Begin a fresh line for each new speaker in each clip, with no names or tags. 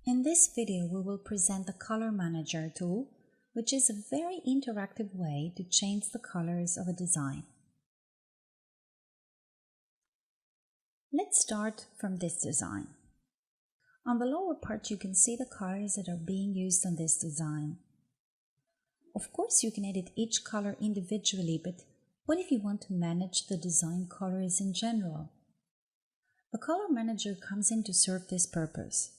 In this video, we will present the Color Manager tool, which is a very interactive way to change the colors of a design. Let's start from this design. On the lower part, you can see the colors that are being used on this design. Of course, you can edit each color individually, but what if you want to manage the design colors in general? The Color Manager comes in to serve this purpose.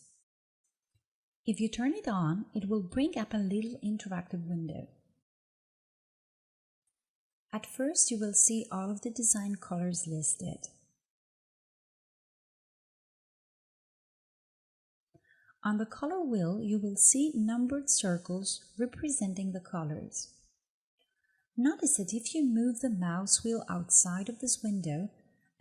If you turn it on, it will bring up a little interactive window. At first, you will see all of the design colors listed. On the color wheel, you will see numbered circles representing the colors. Notice that if you move the mouse wheel outside of this window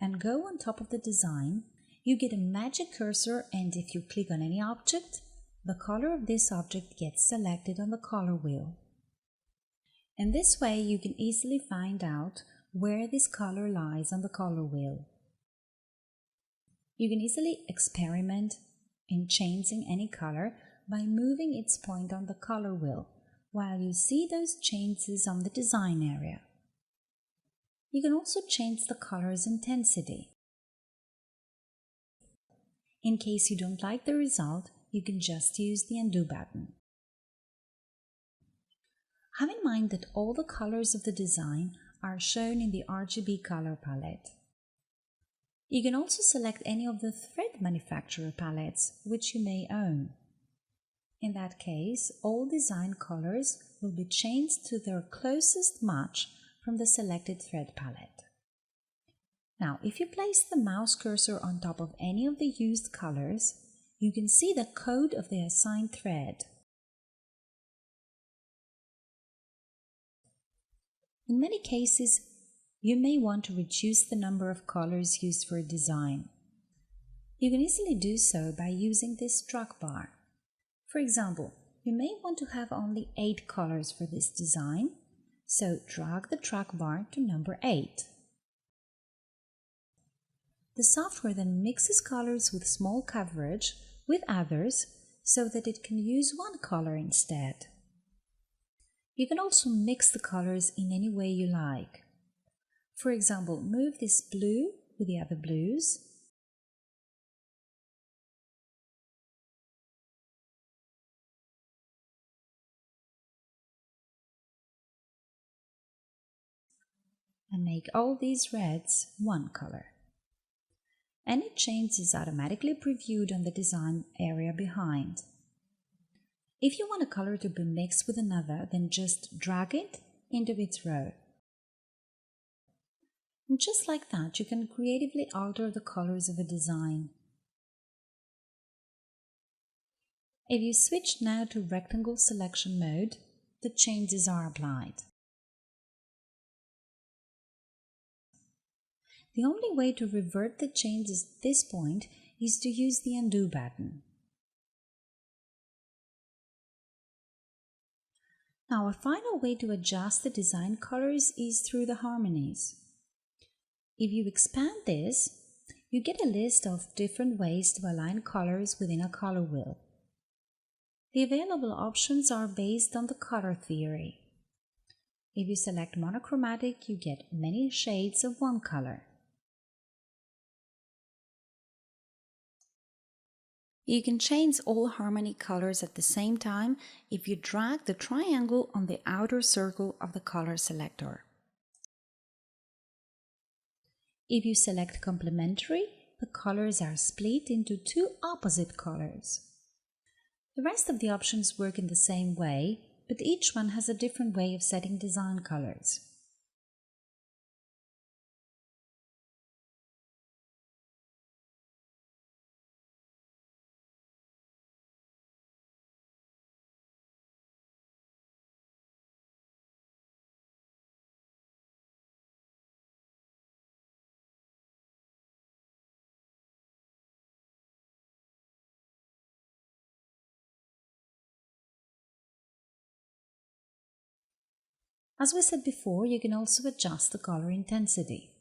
and go on top of the design, you get a magic cursor, and if you click on any object, the color of this object gets selected on the color wheel. In this way, you can easily find out where this color lies on the color wheel. You can easily experiment in changing any color by moving its point on the color wheel while you see those changes on the design area. You can also change the color's intensity. In case you don't like the result, you can just use the undo button. Have in mind that all the colors of the design are shown in the RGB color palette. You can also select any of the thread manufacturer palettes which you may own. In that case, all design colors will be changed to their closest match from the selected thread palette. Now, if you place the mouse cursor on top of any of the used colors, you can see the code of the assigned thread. In many cases, you may want to reduce the number of colors used for a design. You can easily do so by using this drag bar. For example, you may want to have only 8 colors for this design, so drag the drag bar to number 8. The software then mixes colors with small coverage with others so that it can use one color instead. You can also mix the colors in any way you like. For example, move this blue with the other blues, and make all these reds one color. Any change is automatically previewed on the design area behind. If you want a color to be mixed with another, then just drag it into its row. And just like that, you can creatively alter the colors of a design. If you switch now to rectangle selection mode, the changes are applied. The only way to revert the changes at this point is to use the undo button. Now, a final way to adjust the design colors is through the harmonies. If you expand this, you get a list of different ways to align colors within a color wheel. The available options are based on the color theory. If you select monochromatic, you get many shades of one color. You can change all harmony colors at the same time if you drag the triangle on the outer circle of the color selector. If you select complementary, the colors are split into 2 opposite colors. The rest of the options work in the same way, but each one has a different way of setting design colors. As we said before, you can also adjust the color intensity.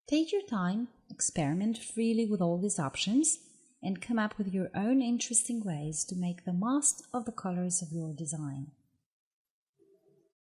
Take your time, experiment freely with all these options, and come up with your own interesting ways to make the most of the colors of your design.